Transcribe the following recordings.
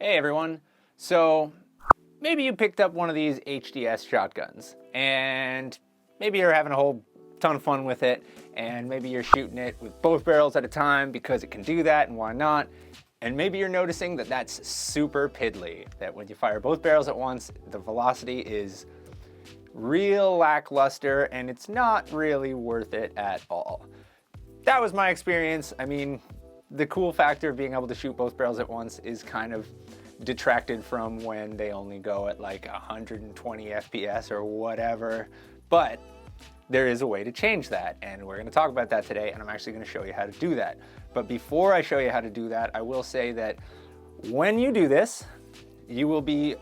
Hey everyone. So maybe you picked up one of these HDS shotguns and maybe you're having a whole ton of fun with it, and maybe you're shooting it with both barrels at a time because it can do that and why not. And maybe you're noticing that that's super piddly, that when you fire both barrels at once, the velocity is real lackluster and it's not really worth it at all. That was my experience. I mean, the cool factor of being able to shoot both barrels at once is kind of detracted from when they only go at like 120 FPS or whatever, but there is a way to change that, and we're going to talk about that today, and I'm actually going to show you how to do that. But before I show you how to do that, I will say that when you do this, you will be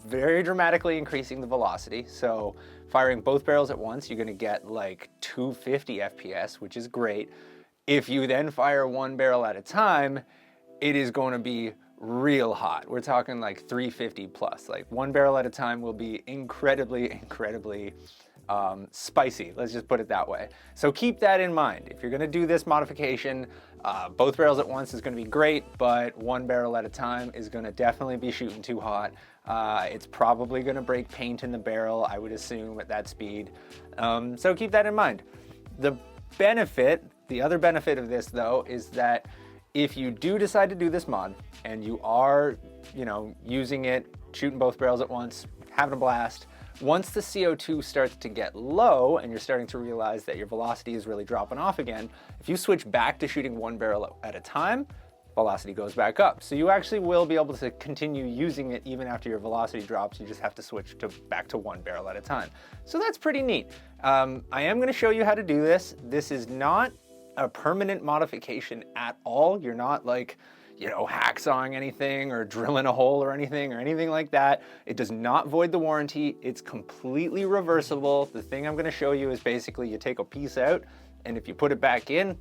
very dramatically increasing the velocity. So firing both barrels at once, you're going to get like 250 FPS, which is great. If you then fire one barrel at a time, it is going to be real hot. We're talking like 350 plus. Like one barrel at a time will be incredibly spicy. Let's just put it that way. So keep that in mind. If you're going to do this modification, both barrels at once is going to be great, but one barrel at a time is going to definitely be shooting too hot. It's probably going to break paint in the barrel, I would assume, at that speed. So keep that in mind. The other benefit of this though is that if you do decide to do this mod and you are, using it, shooting both barrels at once, having a blast, once the CO2 starts to get low and you're starting to realize that your velocity is really dropping off again, if you switch back to shooting one barrel at a time, velocity goes back up. So you actually will be able to continue using it even after your velocity drops. You just have to switch back to one barrel at a time. So that's pretty neat. I am going to show you how to do this. This is not a permanent modification at all. You're not like, hacksawing anything or drilling a hole or anything like that. It does not void the warranty. It's completely reversible. The thing I'm going to show you is basically you take a piece out, and if you put it back in,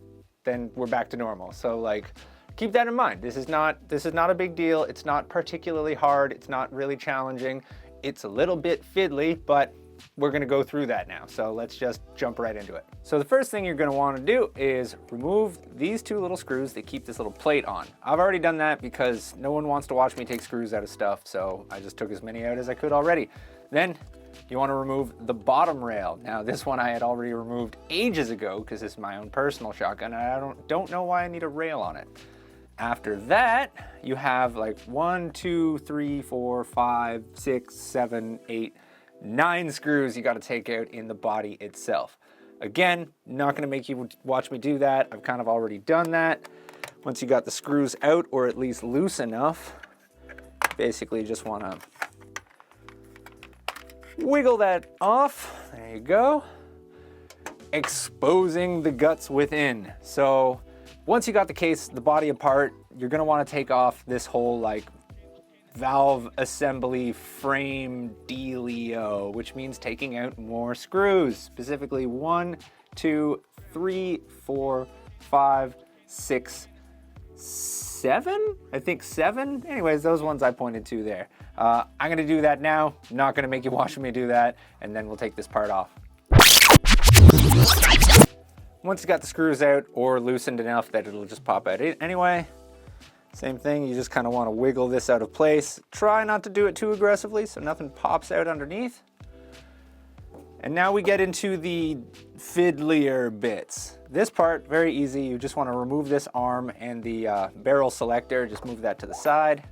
then we're back to normal. So like, keep that in mind. This is not a big deal. It's not particularly hard. It's not really challenging. It's a little bit fiddly, but we're going to go through that now. So let's just jump right into it. So the first thing you're going to want to do is remove these two little screws that keep this little plate on. I've already done that because no one wants to watch me take screws out of stuff, so I just took as many out as I could already. Then you want to remove the bottom rail. Now this one I had already removed ages ago because this is my own personal shotgun and I don't know why I need a rail on it. After that, you have like 1, 2, 3, 4, 5, 6, 7, 8, 9 screws you got to take out in the body itself. Again, not going to make you watch me do that. I've kind of already done that. Once you got the screws out, or at least loose enough, basically just want to wiggle that off. There you go. Exposing the guts within. So once you got the body apart, you're going to want to take off this whole like valve assembly frame dealio, which means taking out more screws, specifically 1, 2, 3, 4, 5, 6, 7, I think 7. Anyways, those ones I pointed to there. I'm going to do that now. Not going to make you watch me do that, and then we'll take this part off. Once you got the screws out or loosened enough that it'll just pop out anyway, same thing, you just kind of want to wiggle this out of place. Try not to do it too aggressively so nothing pops out underneath. And now we get into the fiddlier bits. This part, very easy. You just want to remove this arm and the barrel selector. Just move that to the side.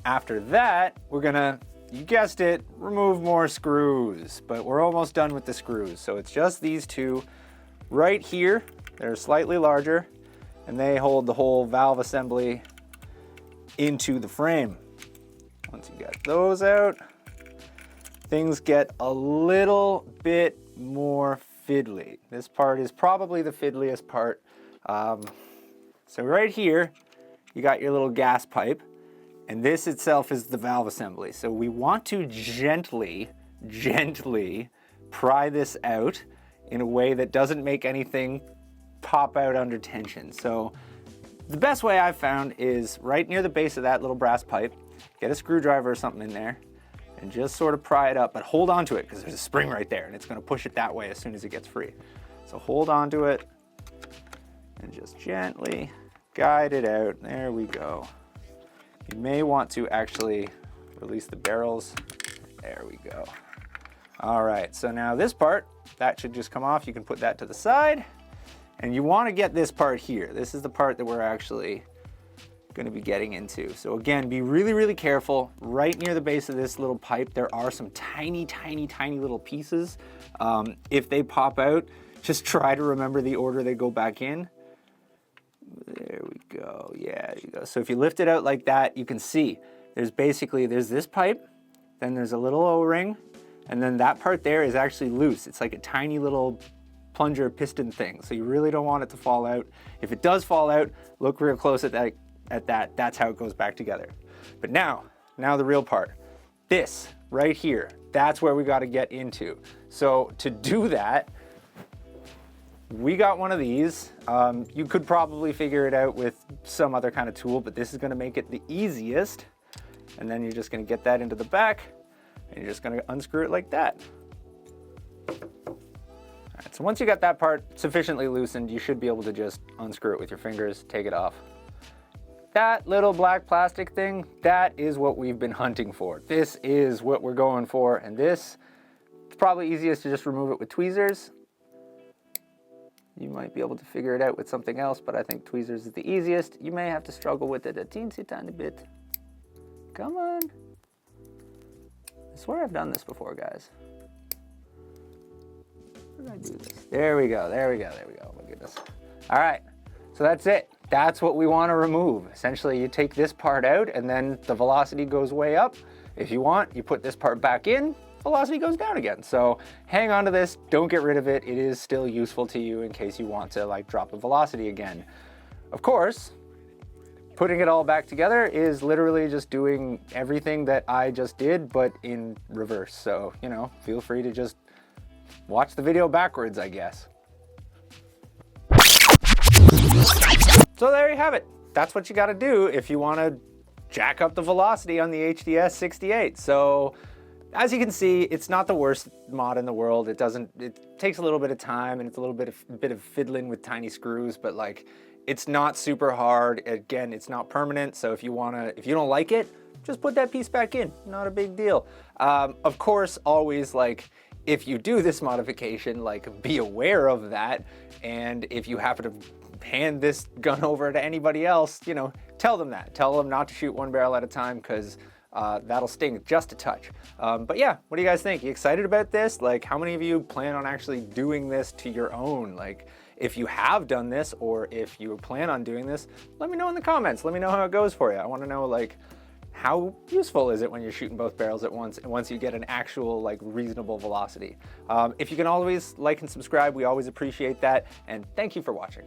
After that, we're gonna, you guessed it, remove more screws. But we're almost done with the screws. So it's just these two right here. They're slightly larger, and they hold the whole valve assembly into the frame. Once you get those out, things get a little bit more fiddly. This part is probably the fiddliest part. So right here, you got your little gas pipe, and this itself is the valve assembly. So we want to gently pry this out in a way that doesn't make anything pop out under tension. So the best way I've found is right near the base of that little brass pipe, get a screwdriver or something in there and just sort of pry it up, but hold on to it because there's a spring right there and it's going to push it that way as soon as it gets free. So hold on to it and just gently guide it out. There we go. You may want to actually release the barrels. There we go. All right, so now this part, that should just come off. You can put that to the side. And you want to get this part here. This is the part that we're actually going to be getting into. So again, be really, really careful. Right near the base of this little pipe, there are some tiny, tiny, tiny little pieces. If they pop out, just try to remember the order they go back in. There we go. Yeah, there you go. So if you lift it out like that, you can see there's this pipe, then there's a little O-ring, and then that part there is actually loose. It's like a tiny little plunger piston thing. So you really don't want it to fall out. If it does fall out, look real close at that. That's how it goes back together. But now the real part. This right here, that's where we got to get into. So to do that, we got one of these. You could probably figure it out with some other kind of tool, but this is going to make it the easiest. And then you're just going to get that into the back, and you're just going to unscrew it like that. All right, so once you got that part sufficiently loosened, you should be able to just unscrew it with your fingers, take it off. That little black plastic thing, that is what we've been hunting for. This is what we're going for, and this, it's probably easiest to just remove it with tweezers. You might be able to figure it out with something else, but I think tweezers is the easiest. You may have to struggle with it a teensy tiny bit. Come on. I swear I've done this before, guys. How did I do this? There we go, there we go, there we go. Oh my goodness. All right, so that's it. That's what we want to remove. Essentially, you take this part out and then the velocity goes way up. If you want, you put this part back in, velocity goes down again. So hang on to this, don't get rid of it. It is still useful to you in case you want to like drop the velocity again. Of course, putting it all back together is literally just doing everything that I just did, but in reverse. So, you know, feel free to just watch the video backwards, I guess. So there you have it. That's what you got to do if you want to jack up the velocity on the HDS 68. So as you can see, it's not the worst mod in the world. It takes a little bit of time and it's a little bit of fiddling with tiny screws, but like it's not super hard. Again, it's not permanent. So if you don't like it, just put that piece back in. Not a big deal. Of course, always like if you do this modification, like be aware of that. And if you happen to hand this gun over to anybody else, you know, tell them that. Tell them not to shoot one barrel at a time because that'll sting just a touch. But yeah, what do you guys think? You excited about this? Like, how many of you plan on actually doing this to your own? Like, if you have done this or if you plan on doing this, let me know in the comments. Let me know how it goes for you. I want to know, like, how useful is it when you're shooting both barrels at once and once you get an actual like reasonable velocity. If you can always like and subscribe, we always appreciate that, and thank you for watching.